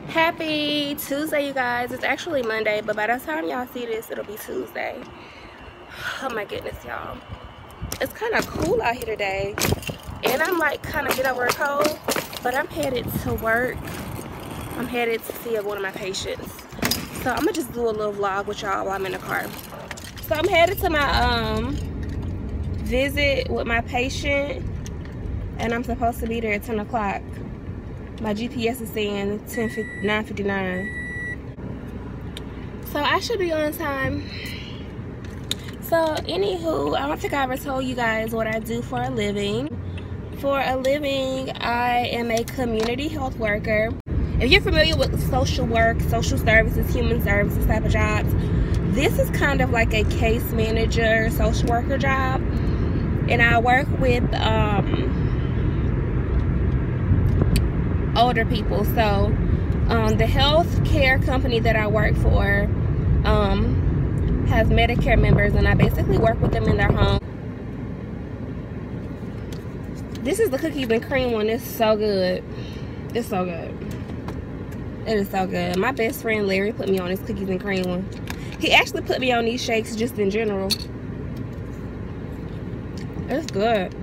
Happy Tuesday, you guys. It's actually Monday, but by the time y'all see this, it'll be Tuesday. Oh my goodness, y'all. It's kind of cool out here today, and I'm like kind of get over a cold, but I'm headed to work. I'm headed to see one of my patients. So I'm gonna just do a little vlog with y'all while I'm in the car. So I'm headed to my visit with my patient, and I'm supposed to be there at 10 o'clock. My GPS is saying 9:59. So I should be on time. So anywho, I don't think I ever told you guys what I do for a living. For a living, I am a community health worker. If you're familiar with social work, social services, human services type of jobs, this is kind of like a case manager, social worker job. And I work with older people. So the health care company that I work for has Medicare members, and I basically work with them in their home. This is the cookies and cream one. It's so good. It's so good. It is so good. My best friend Larry put me on this cookies and cream one. He actually put me on these shakes just in general. It's good.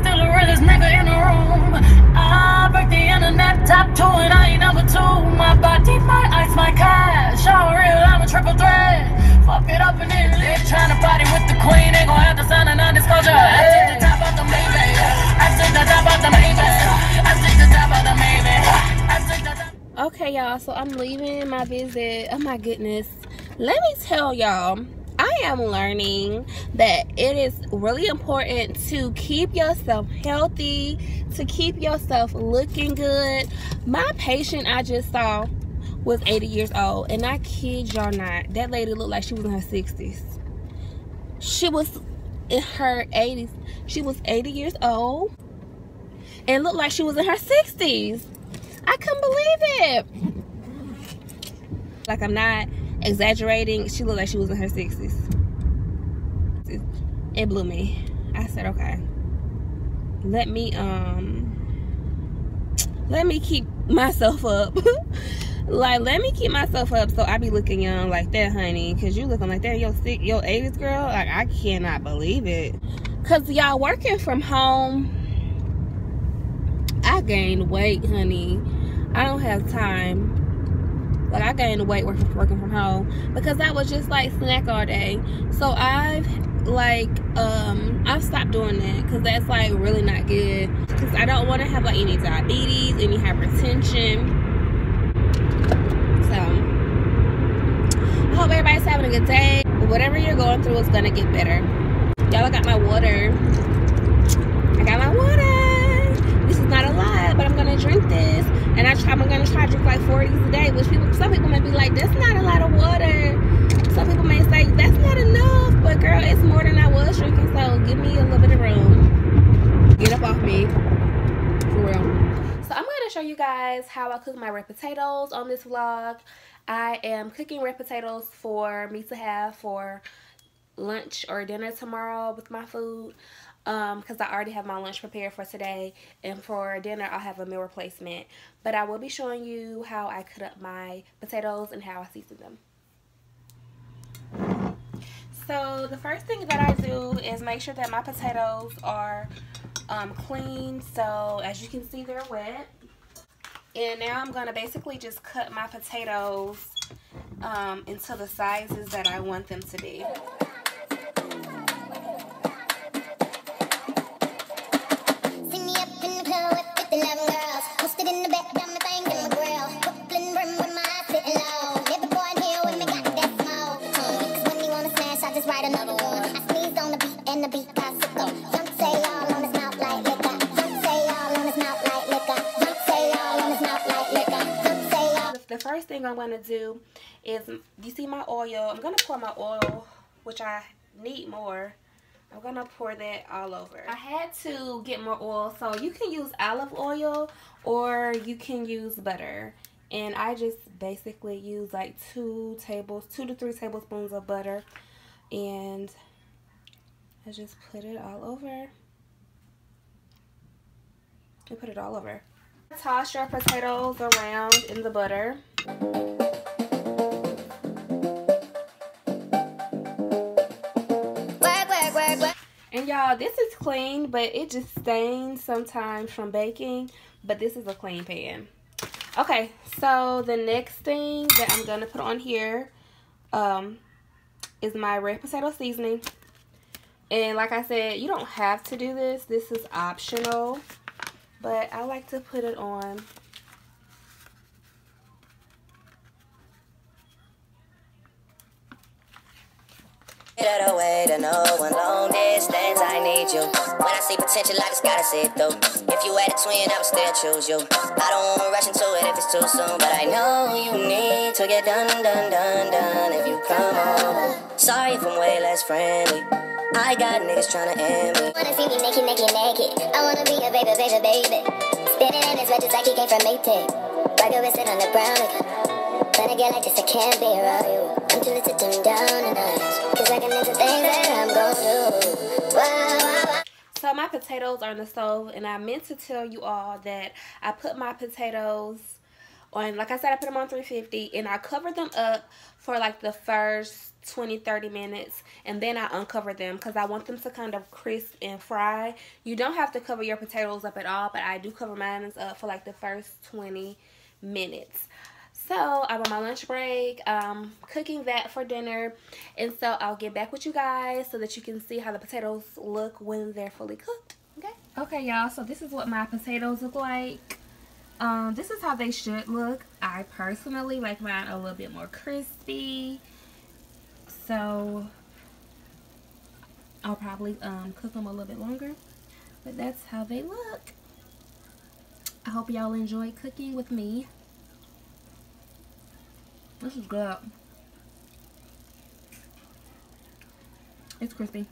Still the realest nigga in the room. I break the internet, top 2 and I ain't number 2. My body, my ice, my cash. All real, I'm a triple threat. Fuck it up and then live. Tryna party with the queen, ain't gon' have to sign a non-disclosure. I take the top off the Maybach. I take the top off the Maybach. I take the top off the Maybach. I take the top. Okay, y'all, so I'm leaving my visit. Oh my goodness. Let me tell y'all, I am learning that it is really important to keep yourself healthy, to keep yourself looking good. My patient I just saw was 80 years old, and I kid y'all not, that lady looked like she was in her 60s. She was in her 80s. She was 80 years old and looked like she was in her 60s. I couldn't believe it. Like, I'm not exaggerating. She looked like she was in her 60s. It blew me. I said, okay, let me keep myself up. Like, let me keep myself up so I be looking young like that, honey. Cause you looking like that, your 80s, girl. Like, I cannot believe it. Cause y'all working from home, I gained weight, honey. I don't have time. Like, I gained weight working from home because I was just like snack all day. So I've stopped doing that because that's like really not good. Because I don't want to have like any diabetes, any hypertension. So I hope everybody's having a good day. Whatever you're going through is gonna get better. Y'all, I got my water. I got my water. This is not a lot, but I'm gonna drink this. And I'm gonna try to drink like 4 of these a day, which some people may be like, that's not a lot of water. Some people may say, that's not enough. But girl, it's more than I was drinking, so give me a little bit of room. Get up off me. For real. So I'm gonna show you guys how I cook my red potatoes on this vlog. I am cooking red potatoes for me to have for lunch or dinner tomorrow with my food. Because I already have my lunch prepared for today, and for dinner I'll have a meal replacement. But I will be showing you how I cut up my potatoes and how I season them. So the first thing that I do is make sure that my potatoes are clean. So as you can see, they're wet. And now I'm going to basically just cut my potatoes into the sizes that I want them to be. The first thing I'm going to do is, you see my oil, I'm going to pour my oil, which I need more. I'm going to pour that all over. I had to get more oil, so you can use olive oil or you can use butter. And I just basically use like 2 to 3 tablespoons of butter. and I just put it all over. I put it all over. Toss your potatoes around in the butter. And y'all, this is clean, but it just stains sometimes from baking. But this is a clean pan. Okay, so the next thing that I'm gonna put on here is my red potato seasoning. And like I said, you don't have to do this. This is optional, but I like to put it on. A way to know when long distance I need you. When I see potential, I just gotta see it through. If you had a twin, I would still choose you. I don't wanna rush into it if it's too soon, but I know you need to get done if you come over. Sorry if I'm way less friendly. I got niggas tryna end me. Wanna see me naked. I wanna be a baby. Spinning in his red just like he came from Maytag. Rocket with it on the brown. When I get like this, I can't be around you. I'm too little to dim down and eyes. Cause I can into things that I'm gon' do. Wow. So my potatoes are on the stove, and I meant to tell you all that I put my potatoes on, like I said, I put them on 350, and I covered them up for like the first 20-30 minutes, and then I uncovered them because I want them to kind of crisp and fry. You don't have to cover your potatoes up at all, but I do cover mine up for like the first 20 minutes. So I'm on my lunch break, cooking that for dinner, and so I'll get back with you guys so that you can see how the potatoes look when they're fully cooked. Okay, y'all, so this is what my potatoes look like. This is how they should look. I personally like mine a little bit more crispy, so I'll probably cook them a little bit longer, but that's how they look. I hope y'all enjoy cooking with me. This is good. It's crispy.